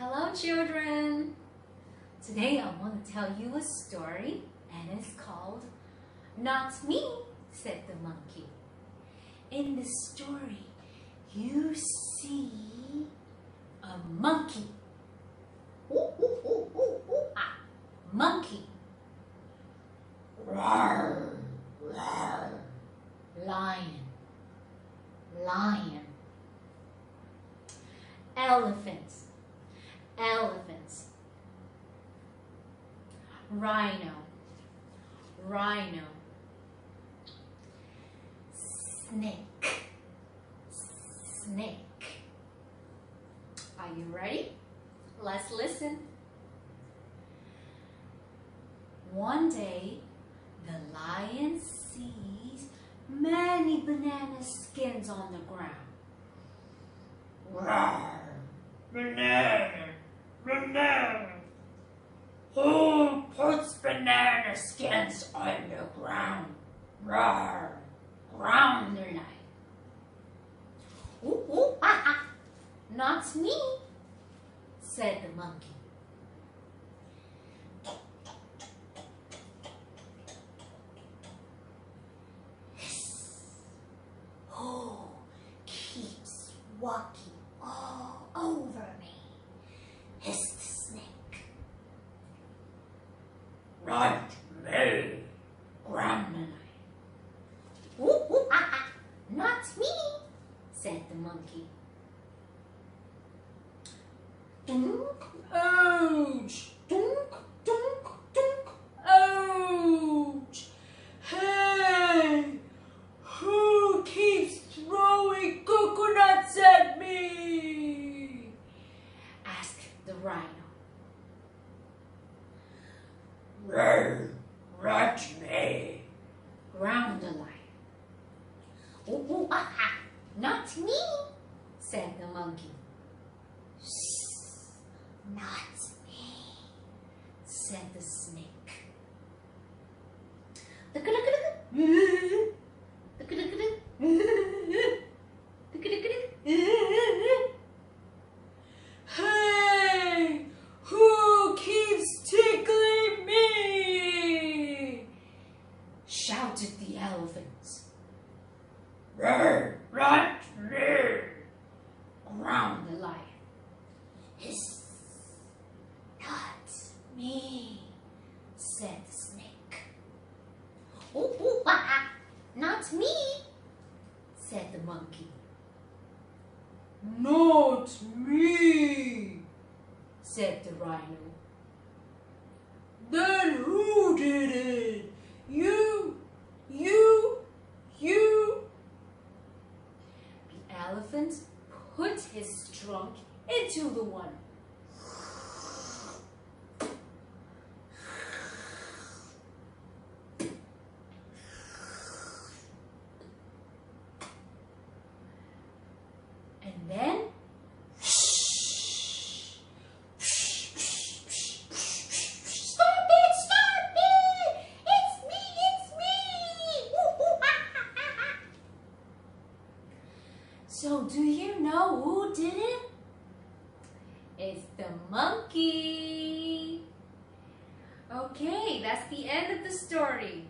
Hello children! Today I want to tell you a story and it's called Not Me, said the monkey. In the story you see a monkey. Monkey. Roar, roar. Lion. Lion. Elephants. Elephants. Rhino. Rhino. Snake. Snake. Are you ready? Let's listen. One day, the lion sees many banana skins on the ground. Roar! Banana! Banana! Who puts banana skins on the ground? Roar! Ground the lion. Ooh, ooh, ah, ah. Not me, said the monkey. Who keeps walking all over me? Hissed the snake. Right me, growled the lion. Ooh, ooh, ah, ah. Not me, said the monkey. Dunk, ouch! Dunk, dunk, dunk, ouch! Hey! Who keeps throwing coconuts at me? Asked the rhino. Right me, growled the lion. Ooh, ooh, ah, ah. Not me, said the monkey. Not me, said the snake. Hey, who keeps tickling me? Shouted the elephants. Right me, growled the lion. Hiss. Not me, said the snake. Ooh, ooh, ah, ah. Not me, said the monkey. Not me, said the rhino. Then who did it? You. The elephant put his trunk into the water. And then stop it! It's me! So do you know who did it? It's the monkey. Okay, that's the end of the story.